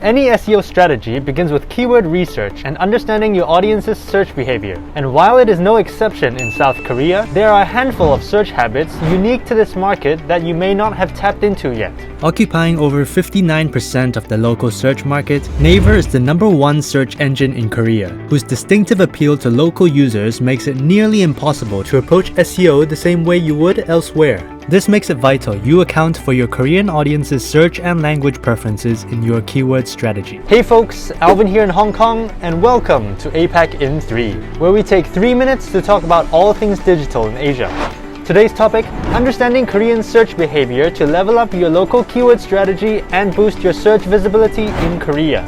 Any SEO strategy begins with keyword research and understanding your audience's search behavior. And while it is no exception in South Korea, there are a handful of search habits unique to this market that you may not have tapped into yet. Occupying over 59% of the local search market, Naver is the #1 search engine in Korea, whose distinctive appeal to local users makes it nearly impossible to approach SEO the same way you would elsewhere. This makes it vital you account for your Korean audience's search and language preferences in your keyword strategy. Hey folks, Alvin here in Hong Kong, and welcome to APAC in 3, where we take 3 minutes to talk about all things digital in Asia. Today's topic, understanding Korean search behavior to level up your local keyword strategy and boost your search visibility in Korea.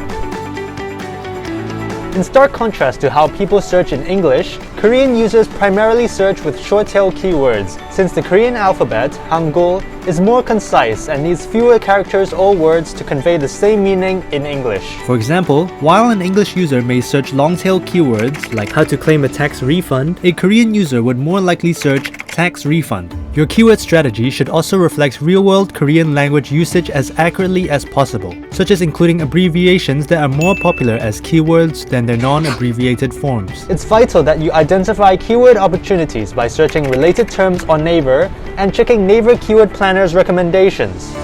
In stark contrast to how people search in English, Korean users primarily search with short-tail keywords, since the Korean alphabet, Hangul, is more concise and needs fewer characters or words to convey the same meaning in English. For example, while an English user may search long-tail keywords like how to claim a tax refund, a Korean user would more likely search tax refund. Your keyword strategy should also reflect real-world Korean language usage as accurately as possible, such as including abbreviations that are more popular as keywords than their non-abbreviated forms. It's vital that you identify keyword opportunities by searching related terms on Naver and checking Naver Keyword Planner's recommendations.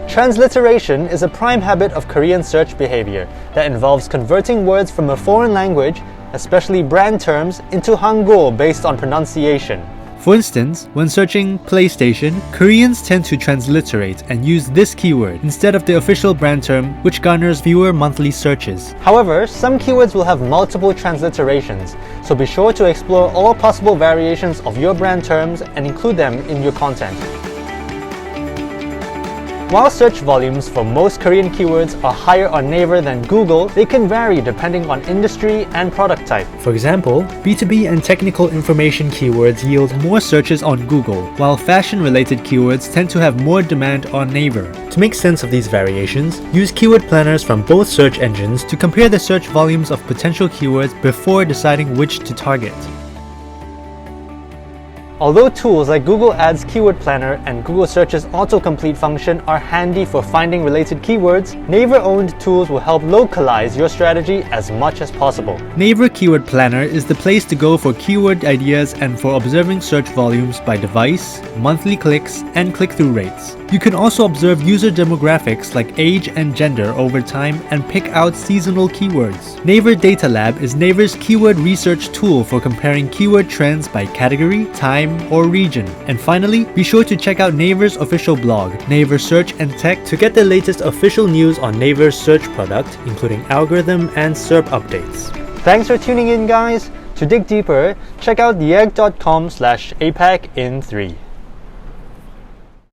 Transliteration is a prime habit of Korean search behavior that involves converting words from a foreign language, especially brand terms, into Hangul based on pronunciation. For instance, when searching PlayStation, Koreans tend to transliterate and use this keyword instead of the official brand term, which garners fewer monthly searches. However, some keywords will have multiple transliterations, so be sure to explore all possible variations of your brand terms and include them in your content. While search volumes for most Korean keywords are higher on Naver than Google, they can vary depending on industry and product type. For example, B2B and technical information keywords yield more searches on Google, while fashion-related keywords tend to have more demand on Naver. To make sense of these variations, use keyword planners from both search engines to compare the search volumes of potential keywords before deciding which to target. Although tools like Google Ads Keyword Planner and Google Search's autocomplete function are handy for finding related keywords, Naver-owned tools will help localize your strategy as much as possible. Naver Keyword Planner is the place to go for keyword ideas and for observing search volumes by device, monthly clicks, and click-through rates. You can also observe user demographics like age and gender over time and pick out seasonal keywords. Naver Data Lab is Naver's keyword research tool for comparing keyword trends by category, time, or region. And finally, be sure to check out Naver's official blog, Naver Search and Tech, to get the latest official news on Naver's search product, including algorithm and SERP updates. Thanks for tuning in, guys. To dig deeper, check out theegg.com/APAC in 3.